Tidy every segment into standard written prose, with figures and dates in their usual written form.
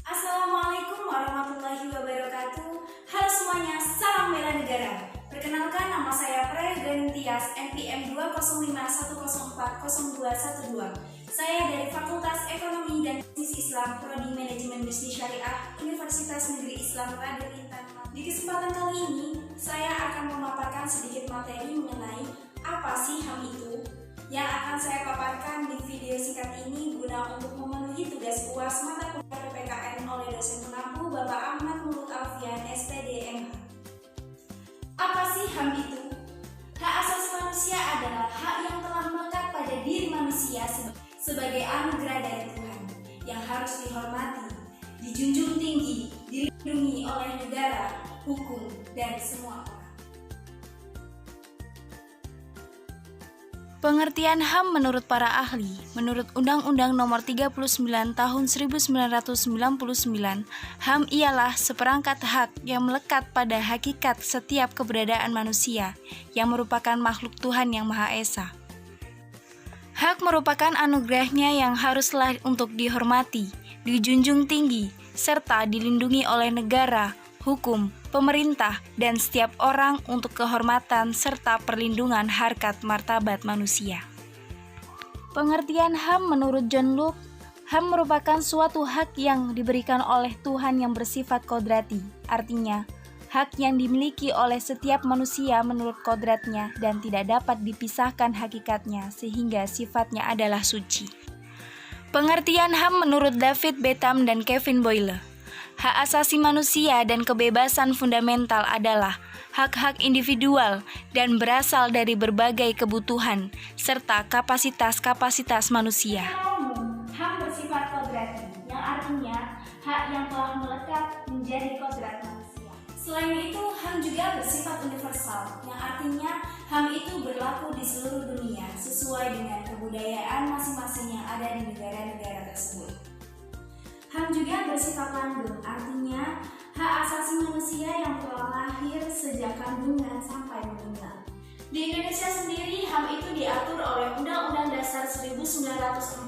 Assalamualaikum warahmatullahi wabarakatuh. Halo semuanya, salam bela negara. Perkenalkan, nama saya Prayoga Tias, NPM 20510404212. Saya dari Fakultas Ekonomi dan Bisnis Islam, Prodi Manajemen Bisnis Syariah, Universitas Negeri Islam Raden Intan. Di kesempatan kali ini, saya akan memaparkan sedikit materi mengenai apa sih HAM itu. Yang akan saya paparkan di video singkat ini guna untuk memenuhi tugas UAS mata kuliah PPKN oleh dosen pengampu Bapak Ahmad Muluk Alfian, SPDMH. Apa sih HAM itu? Hak asasi manusia adalah hak yang telah melekat pada diri manusia sebagai anugerah dari Tuhan yang harus dihormati, dijunjung tinggi, dilindungi oleh negara, hukum, dan semua orang. Pengertian HAM menurut para ahli, menurut Undang-Undang Nomor 39 Tahun 1999, HAM ialah seperangkat hak yang melekat pada hakikat setiap keberadaan manusia yang merupakan makhluk Tuhan yang Maha Esa. Hak merupakan anugerahnya yang haruslah untuk dihormati, dijunjung tinggi, serta dilindungi oleh negara, hukum, pemerintah, dan setiap orang untuk kehormatan serta perlindungan harkat martabat manusia. Pengertian HAM menurut John Locke, HAM merupakan suatu hak yang diberikan oleh Tuhan yang bersifat kodrati, artinya hak yang dimiliki oleh setiap manusia menurut kodratnya dan tidak dapat dipisahkan hakikatnya sehingga sifatnya adalah suci. Pengertian HAM menurut David Betham dan Kevin Boyle, hak asasi manusia dan kebebasan fundamental adalah hak-hak individual dan berasal dari berbagai kebutuhan serta kapasitas-kapasitas manusia. HAM bersifat kodrati, yang artinya hak yang telah melekat menjadi kodrat manusia. Selain itu, HAM juga bersifat universal, yang artinya HAM itu berlaku di seluruh dunia sesuai dengan kebudayaan masing-masing yang ada di negara-negara tersebut. HAM juga bersifat langgeng, artinya hak asasi manusia yang telah lahir sejak kandungan sampai meninggal. Di Indonesia sendiri, HAM itu diatur oleh Undang-Undang Dasar 1945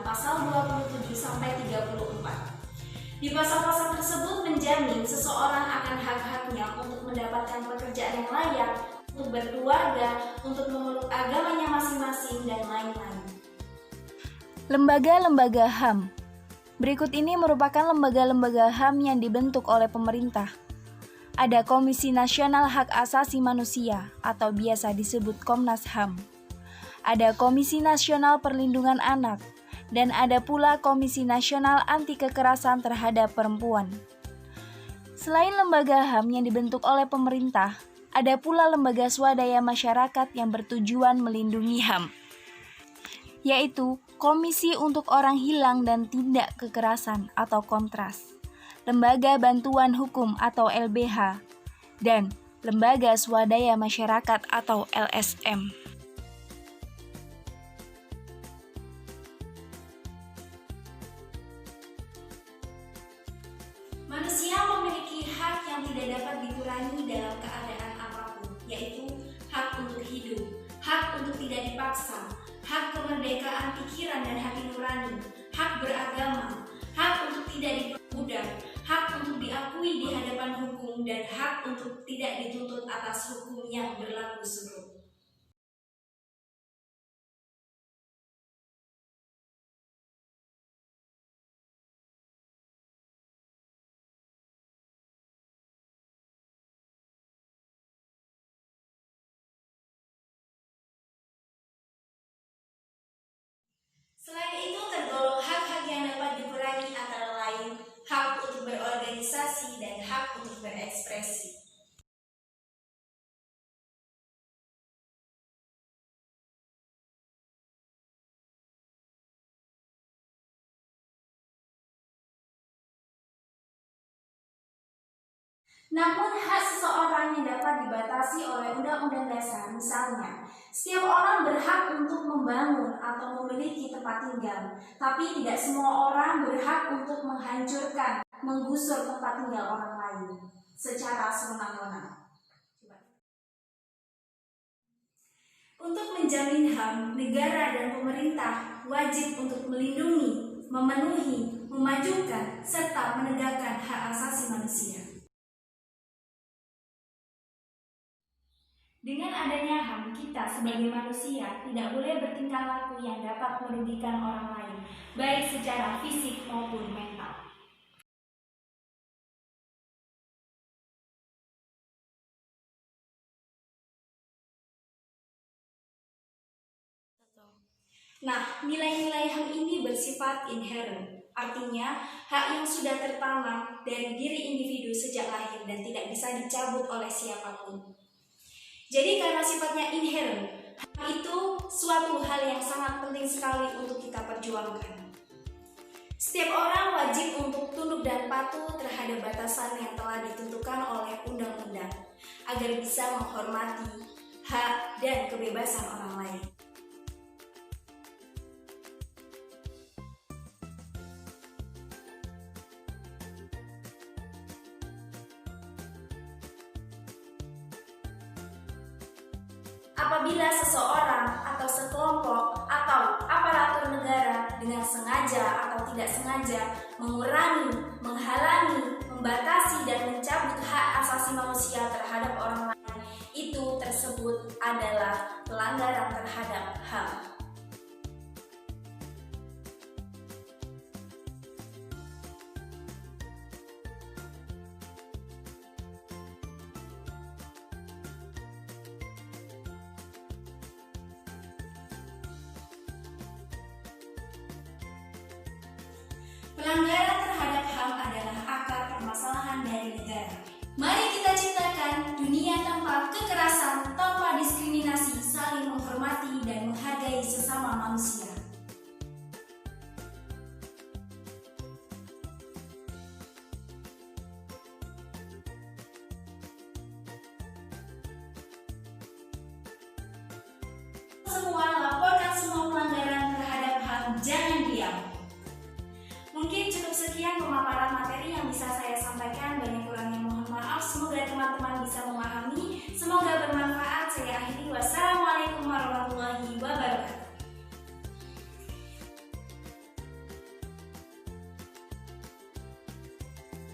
pasal 27-34. Di pasal-pasal tersebut menjamin seseorang akan hak-haknya untuk mendapatkan pekerjaan yang layak, untuk berkeluarga, untuk memeluk agamanya masing-masing, dan lain-lain. Lembaga-lembaga HAM. Berikut ini merupakan lembaga-lembaga HAM yang dibentuk oleh pemerintah. Ada Komisi Nasional Hak Asasi Manusia atau biasa disebut Komnas HAM. Ada Komisi Nasional Perlindungan Anak, dan ada pula Komisi Nasional Anti Kekerasan Terhadap Perempuan. Selain lembaga HAM yang dibentuk oleh pemerintah, ada pula lembaga swadaya masyarakat yang bertujuan melindungi HAM, yaitu Komisi untuk Orang Hilang dan Tindak Kekerasan atau Kontras, Lembaga Bantuan Hukum atau LBH, dan Lembaga Swadaya Masyarakat atau LSM. Manusia memiliki hak yang tidak dapat dikurangi dalam keadaan apapun, yaitu hak untuk hidup, hak untuk tidak dipaksa, hak kemerdekaan pikiran dan hati nurani, hak beragama, hak untuk tidak diperbudak, hak untuk diakui di hadapan hukum, dan hak untuk tidak dituntut atas hukum yang berlaku surut. Selain itu, tergolong hak-hak yang dapat dikurangi antara lain hak untuk berorganisasi dan hak untuk berekspresi. Namun hak seseorang yang dapat dibatasi oleh Undang-Undang Dasar, misalnya, setiap orang berhak untuk membangun atau memiliki tempat tinggal, tapi tidak semua orang berhak untuk menghancurkan, menggusur tempat tinggal orang lain secara sewenang-wenang. Untuk menjamin HAM, negara dan pemerintah wajib untuk melindungi, memenuhi, memajukan, serta menegakkan hak asasi manusia. Dengan adanya HAM, kita sebagai manusia tidak boleh bertingkah laku yang dapat merugikan orang lain, baik secara fisik maupun mental. Nah, nilai-nilai HAM ini bersifat inherent, artinya hak yang sudah tertanam dari diri individu sejak lahir dan tidak bisa dicabut oleh siapapun. Jadi karena sifatnya inherent, HAM itu suatu hal yang sangat penting sekali untuk kita perjuangkan. Setiap orang wajib untuk tunduk dan patuh terhadap batasan yang telah ditentukan oleh undang-undang agar bisa menghormati hak dan kebebasan orang lain. Apabila seseorang atau sekelompok atau aparatur negara dengan sengaja atau tidak sengaja mengurangi, menghalangi, membatasi dan mencabut hak asasi manusia terhadap orang lain, itu tersebut adalah pelanggaran terhadap HAM. Pelanggaran terhadap HAM adalah akar permasalahan dari negara. Mari kita ciptakan dunia tanpa kekerasan, tanpa diskriminasi, saling menghormati dan menghargai sesama manusia. Semua laporkan semua pelanggaran terhadap HAM, jangan diam. Mungkin cukup sekian pemaparan materi yang bisa saya sampaikan. Banyak kurangnya mohon maaf. Semoga teman-teman bisa memahami. Semoga bermanfaat. Saya akhiri. Wassalamualaikum.